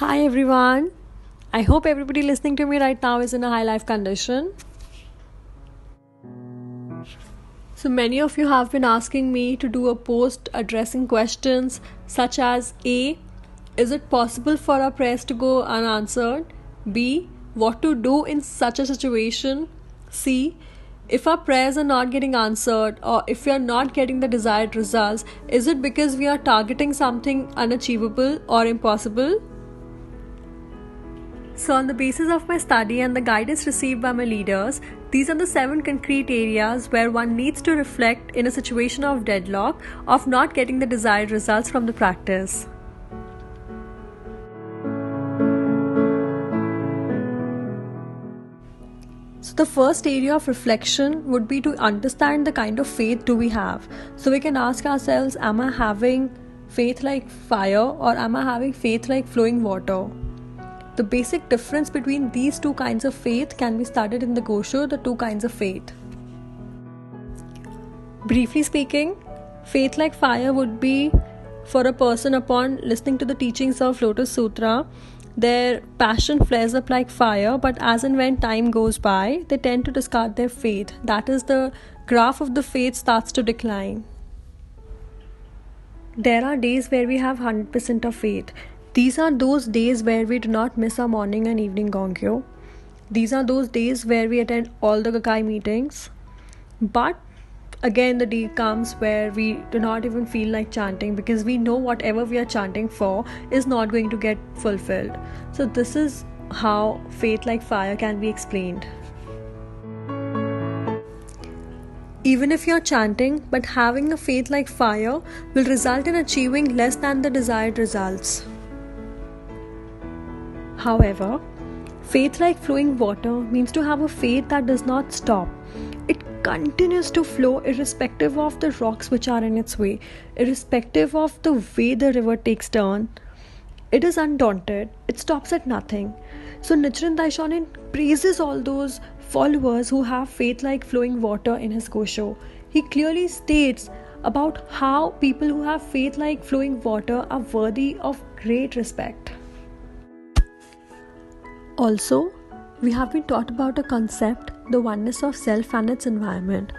Hi everyone. I hope everybody listening to me right now is in a high life condition. So many of you have been asking me to do a post addressing questions such as A. Is it possible for our prayers to go unanswered? B. What to do in such a situation? C. If our prayers are not getting answered or if we are not getting the desired results, is it because we are targeting something unachievable or impossible? So, on the basis of my study and the guidance received by my leaders, these are the 7 concrete areas where one needs to reflect in a situation of deadlock, of not getting the desired results from the practice. So, the first area of reflection would be to understand the kind of faith do we have. So, we can ask ourselves, am I having faith like fire or am I having faith like flowing water? The basic difference between these two kinds of faith can be studied in the Gosho, the 2 kinds of faith. Briefly speaking, faith like fire would be for a person upon listening to the teachings of Lotus Sutra, their passion flares up like fire, but as and when time goes by, they tend to discard their faith. That is, the graph of the faith starts to decline. There are days where we have 100% of faith. These are those days where we do not miss our morning and evening gongyo. These are those days where we attend all the Gakai meetings. But again, the day comes where we do not even feel like chanting because we know whatever we are chanting for is not going to get fulfilled. So this is how faith like fire can be explained. Even if you are chanting, but having a faith like fire will result in achieving less than the desired results. However, faith like flowing water means to have a faith that does not stop. It continues to flow irrespective of the rocks which are in its way, irrespective of the way the river takes turn. It is undaunted. It stops at nothing. So Nichiren Daishonin praises all those followers who have faith like flowing water in his Gosho. He clearly states about how people who have faith like flowing water are worthy of great respect. Also, we have been taught about a concept, the oneness of self and its environment.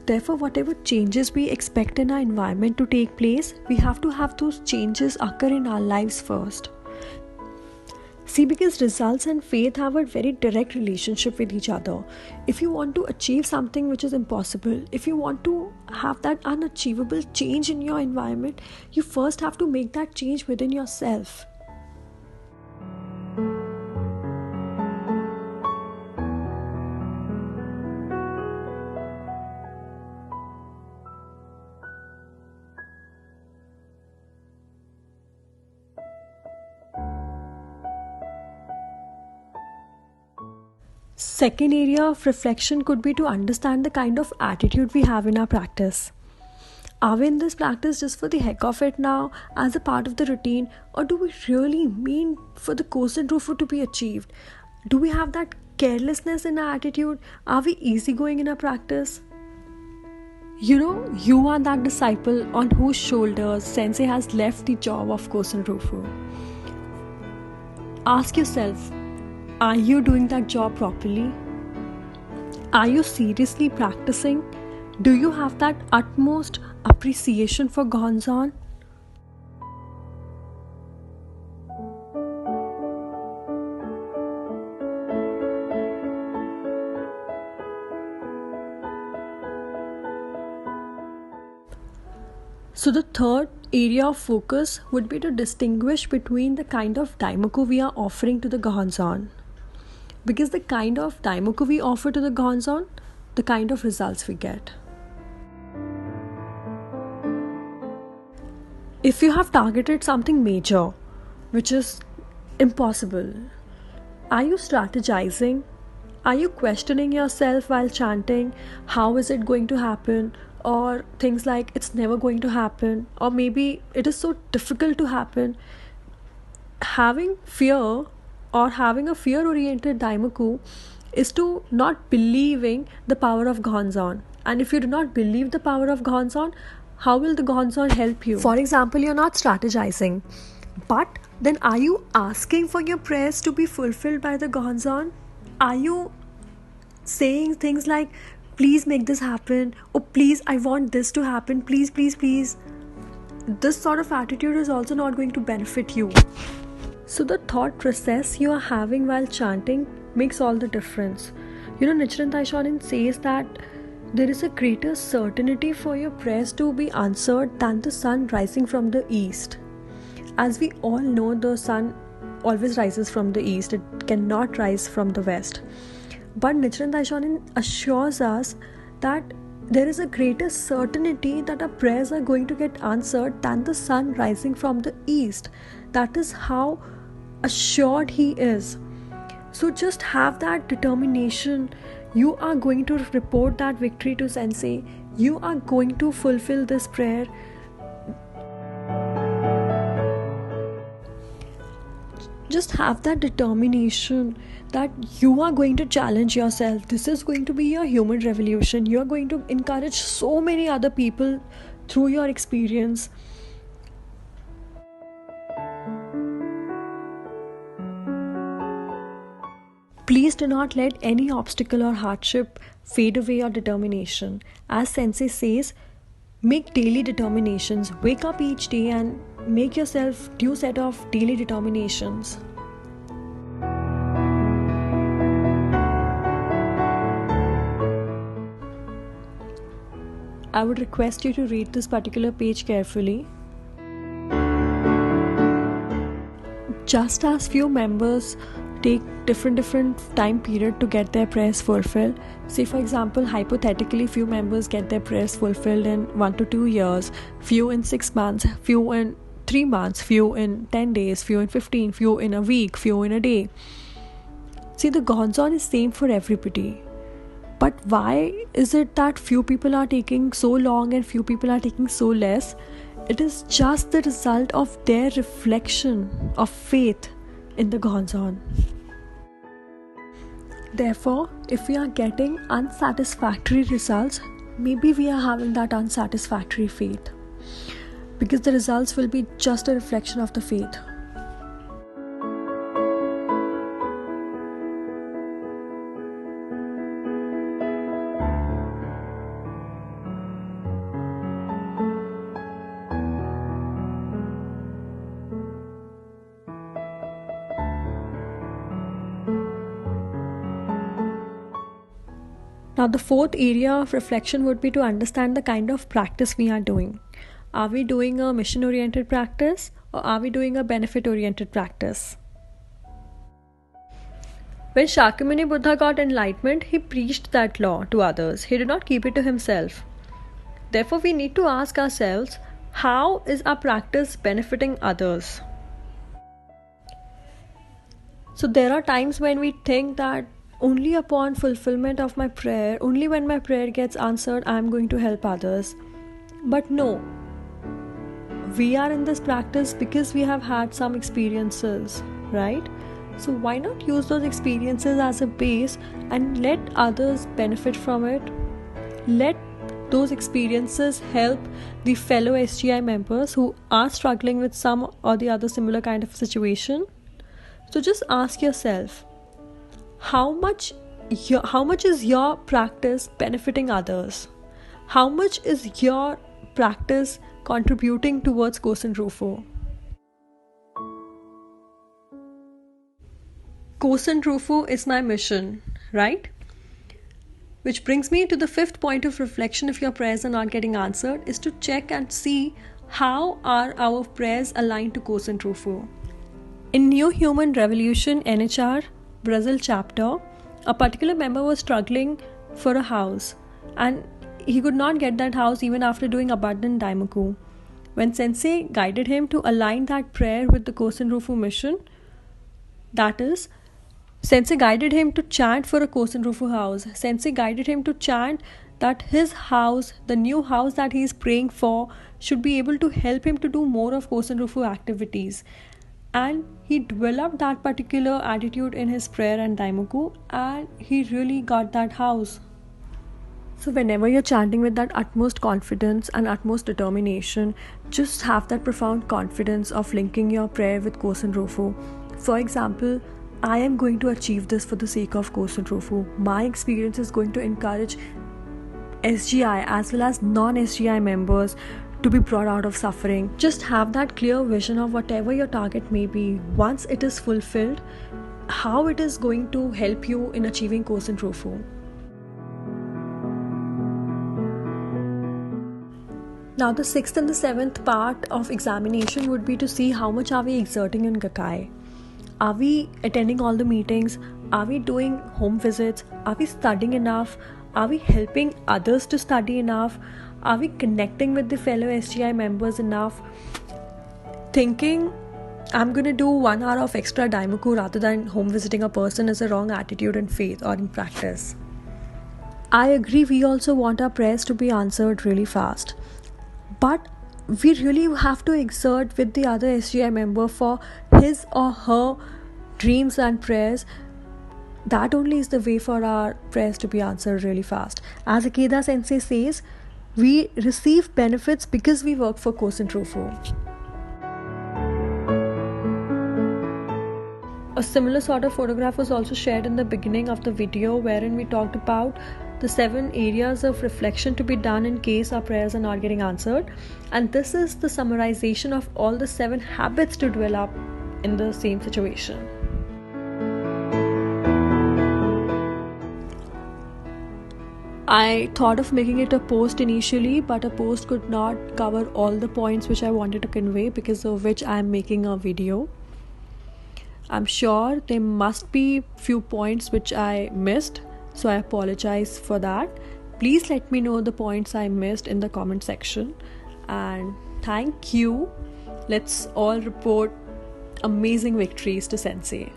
Therefore, whatever changes we expect in our environment to take place, we have to have those changes occur in our lives first. See, because results and faith have a very direct relationship with each other. If you want to achieve something which is impossible, if you want to have that unachievable change in your environment, you first have to make that change within yourself. Second area of reflection could be to understand the kind of attitude we have in our practice. Are we in this practice just for the heck of it now, as a part of the routine, or do we really mean for the Kosen Rufu to be achieved? Do we have that carelessness in our attitude? Are we easygoing in our practice? You are that disciple on whose shoulders Sensei has left the job of Kosen Rufu. Ask yourself, are you doing that job properly? Are you seriously practicing? Do you have that utmost appreciation for Gonzon? So the third area of focus would be to distinguish between the kind of Daimoku we are offering to the Gonzon. Because the kind of Daimoku we offer to the Gonzon, the kind of results we get. If you have targeted something major, which is impossible, are you strategizing? Are you questioning yourself while chanting? How is it going to happen? Or things like it's never going to happen, or maybe it is so difficult to happen. Having fear or having a fear-oriented Daimoku is to not believing the power of Gonzon. And if you do not believe the power of Gonzon, how will the Gonzon help you? For example, you're not strategizing, but then are you asking for your prayers to be fulfilled by the Gonzon? Are you saying things like, please make this happen, or please, I want this to happen, please, please, please? This sort of attitude is also not going to benefit you. So the thought process you are having while chanting makes all the difference. Nichiren Daishonin says that there is a greater certainty for your prayers to be answered than the sun rising from the east. As we all know, the sun always rises from the east, it cannot rise from the west. But Nichiren Daishonin assures us that there is a greater certainty that our prayers are going to get answered than the sun rising from the east. That is how assured he is. So just have that determination. You are going to report that victory to Sensei. You are going to fulfill this prayer. Just have that determination that you are going to challenge yourself. This is going to be your human revolution. You are going to encourage so many other people through your experience. Please do not let any obstacle or hardship fade away your determination. As Sensei says, make daily determinations. Wake up each day and make yourself new set of daily determinations. I would request you to read this particular page carefully. Just as few members take different time period to get their prayers fulfilled. Say for example, hypothetically, few members get their prayers fulfilled in 1 to 2 years, few in 6 months, few in 3 months, few in 10 days, few in 15, few in a week, few in a day. See, the Gonzon is same for everybody. But why is it that few people are taking so long and few people are taking so less? It is just the result of their reflection of faith in the Gonzon. Therefore, if we are getting unsatisfactory results, maybe we are having that unsatisfactory faith, because the results will be just a reflection of the faith. Now, the fourth area of reflection would be to understand the kind of practice we are doing. Are we doing a mission-oriented practice, or are we doing a benefit-oriented practice? When Shakyamuni Buddha got enlightenment, he preached that law to others. He did not keep it to himself. Therefore, we need to ask ourselves, how is our practice benefiting others? So there are times when we think that only upon fulfillment of my prayer, only when my prayer gets answered, I am going to help others. But no, we are in this practice because we have had some experiences, right? So why not use those experiences as a base and let others benefit from it? Let those experiences help the fellow SGI members who are struggling with some or the other similar kind of situation. So just ask yourself, how much is your practice benefiting others? How much is your practice contributing towards Kosen Rufu? Kosen Rufu is my mission, right? Which brings me to the fifth point of reflection if your prayers are not getting answered, is to check and see how are our prayers aligned to Kosen Rufu. In New Human Revolution NHR Brazil chapter, a particular member was struggling for a house and he could not get that house even after doing abundant daimoku. When Sensei guided him to align that prayer with the Kosen Rufu mission, that is, Sensei guided him to chant for a Kosen Rufu house. Sensei guided him to chant that his house, the new house that he is praying for, should be able to help him to do more of Kosen Rufu activities. And he developed that particular attitude in his prayer and daimoku, and he really got that house. So, whenever you're chanting with that utmost confidence and utmost determination, just have that profound confidence of linking your prayer with Kosen Rufu. For example, I am going to achieve this for the sake of Kosen Rufu. My experience is going to encourage SGI as well as non-SGI members to be brought out of suffering. Just have that clear vision of whatever your target may be. Once it is fulfilled, how it is going to help you in achieving Kosen Rufu. Now the 6th and the 7th part of examination would be to see how much are we exerting in Gakkai. Are we attending all the meetings? Are we doing home visits? Are we studying enough? Are we helping others to study enough? Are we connecting with the fellow SGI members enough? Thinking I'm going to do 1 hour of extra Daimoku rather than home visiting a person is a wrong attitude in faith or in practice. I agree, we also want our prayers to be answered really fast. But we really have to exert with the other SGI member for his or her dreams and prayers. That only is the way for our prayers to be answered really fast. As Ikeda Sensei says, we receive benefits because we work for Kosen Rufu. A similar sort of photograph was also shared in the beginning of the video, wherein we talked about the 7 areas of reflection to be done in case our prayers are not getting answered. And this is the summarization of all the 7 habits to develop in the same situation. I thought of making it a post initially, but a post could not cover all the points which I wanted to convey, because of which I am making a video. I'm sure there must be few points which I missed, so I apologize for that. Please let me know the points I missed in the comment section. And thank you. Let's all report amazing victories to Sensei.